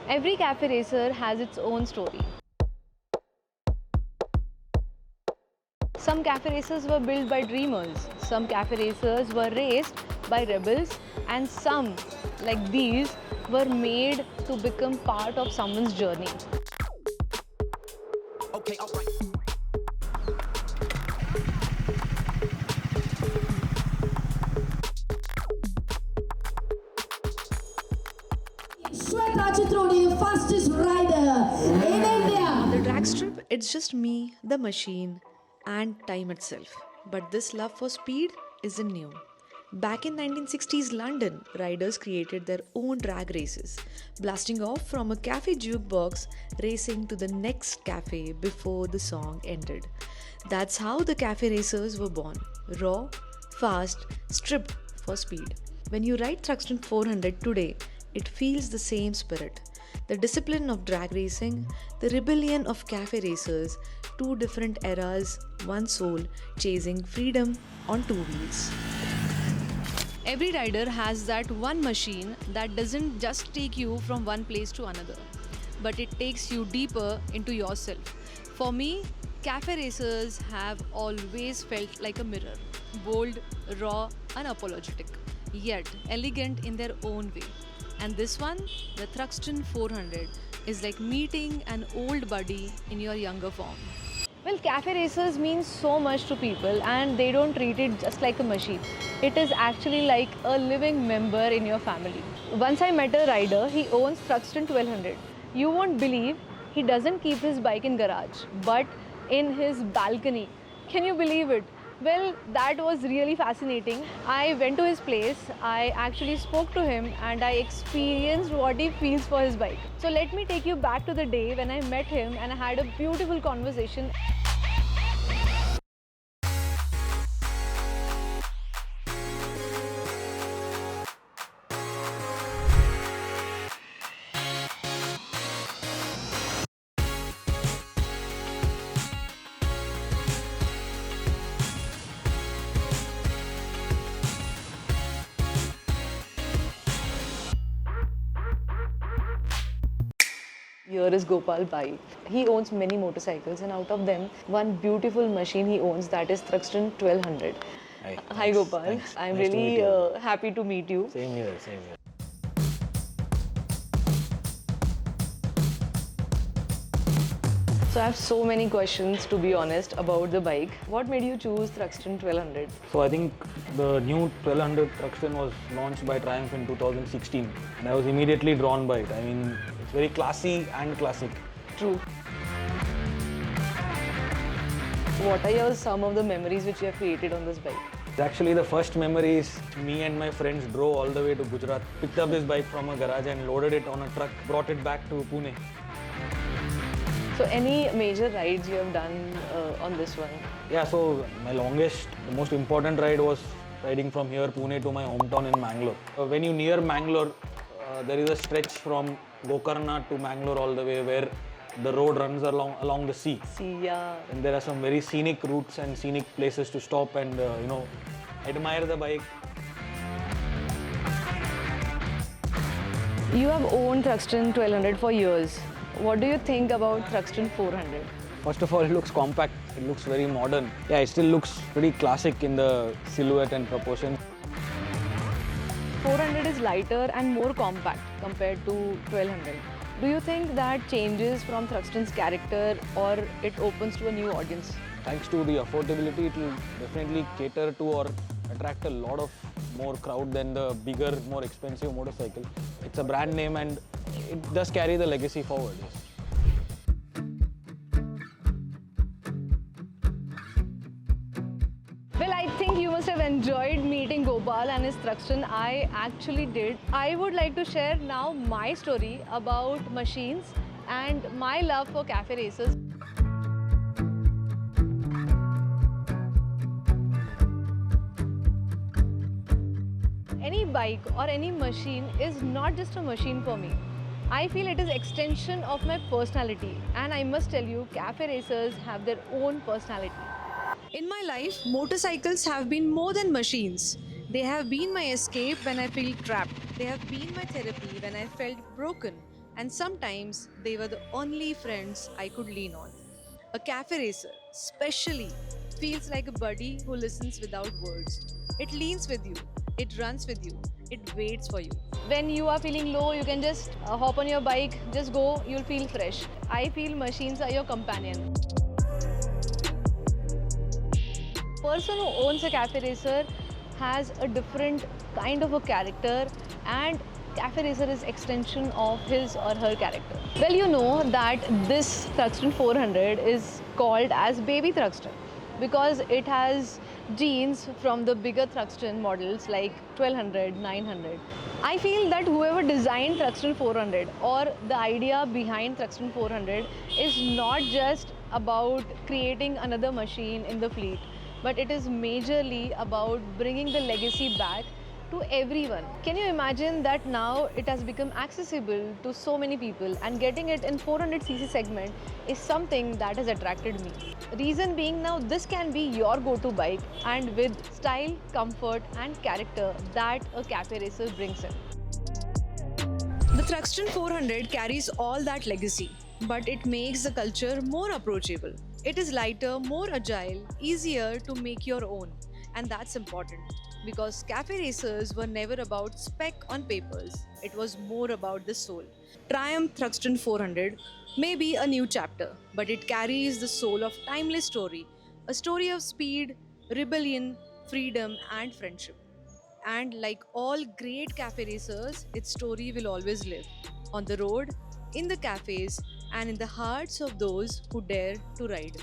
Every cafe racer has its own story. Some cafe racers were built by dreamers, some cafe racers were raced by rebels, and some, like these, were made to become part of someone's journey. Okay, alright. Shweta Chitrodi, the fastest rider in India. The drag strip, it's just me, the machine, and time itself. But this love for speed isn't new. Back in 1960s London, riders created their own drag races, blasting off from a cafe jukebox, racing to the next cafe before the song ended. That's how the cafe racers were born. Raw, fast, stripped for speed. When you ride Thruxton 400 today, it feels the same spirit. The discipline of drag racing, the rebellion of cafe racers, two different eras, one soul, chasing freedom on two wheels. Every rider has that one machine that doesn't just take you from one place to another, but it takes you deeper into yourself. For me, cafe racers have always felt like a mirror, bold, raw, unapologetic, yet elegant in their own way. And this one, the Thruxton 400, is like meeting an old buddy in your younger form. Well, cafe racers mean so much to people and they don't treat it just like a machine. It is actually like a living member in your family. Once I met a rider, he owns Thruxton 1200. You won't believe he doesn't keep his bike in garage, but in his balcony. Can you believe it? Well, that was really fascinating. I went to his place, I actually spoke to him and I experienced what he feels for his bike. So let me take you back to the day when I met him and I had a beautiful conversation. Here is Gopal Bhai. He owns many motorcycles and out of them, one beautiful machine he owns, that is Thruxton 1200. Hi, Hi thanks, Gopal, thanks. I'm Nice to meet really you. happy to meet you. Same here, same here. So I have so many questions to be honest about the bike. What made you choose Thruxton 1200? So I think the new 1200 Thruxton was launched by Triumph in 2016 and I was immediately drawn by it. I mean, it's very classy and classic. True. What are some of the memories which you have created on this bike? Actually, the first memory is me and my friends drove all the way to Gujarat, picked up this bike from a garage and loaded it on a truck, brought it back to Pune. So any major rides you have done on this one? Yeah, so my longest, the most important ride was riding from here, Pune, to my hometown in Mangalore. When you near Mangalore, there is a stretch from Gokarna to Mangalore all the way where the road runs along the sea. See, yeah. And there are some very scenic routes and scenic places to stop and, admire the bike. You have owned Thruxton 1200 for years. What do you think about Thruxton 400? First of all, it looks compact. It looks very modern. Yeah, it still looks pretty classic in the silhouette and proportion. 400 is lighter and more compact compared to 1200. Do you think that changes from Thruxton's character or it opens to a new audience? Thanks to the affordability, it will definitely cater to or attract a lot of more crowd than the bigger, more expensive motorcycle. It's a brand name and it does carry the legacy forward. Yes. Well, I think you must have enjoyed meeting Gopal and his Thruxton. I actually did. I would like to share now my story about machines and my love for cafe races. Any bike or any machine is not just a machine for me. I feel it is extension of my personality, and I must tell you, cafe racers have their own personality. In my life, motorcycles have been more than machines. They have been my escape when I feel trapped. They have been my therapy when I felt broken. and sometimes they were the only friends I could lean on. A cafe racer, especially, feels like a buddy who listens without words. It leans with you, it runs with you, it waits for you. When you are feeling low, you can just hop on your bike, just go, you'll feel fresh. I feel machines are your companion. Person who owns a cafe racer has a different kind of a character, and cafe racer is extension of his or her character. Well, you know that this Thruxton 400 is called as baby Thruxton because it has genes from the bigger Thruxton models like 1200, 900. I feel that whoever designed Thruxton 400 or the idea behind Thruxton 400 is not just about creating another machine in the fleet, but it is majorly about bringing the legacy back to everyone. Can you imagine that now it has become accessible to so many people, and getting it in 400cc segment is something that has attracted me. Reason being, now this can be your go-to bike, and with style, comfort and character that a cafe racer brings in. The Thruxton 400 carries all that legacy, but it makes the culture more approachable. It is lighter, more agile, easier to make your own, and that's important because cafe racers were never about spec on papers, it was more about the soul. Triumph Thruxton 400 may be a new chapter, but it carries the soul of timeless story, a story of speed, rebellion, freedom, and friendship. And like all great cafe racers, its story will always live on the road, in the cafes, and in the hearts of those who dare to ride.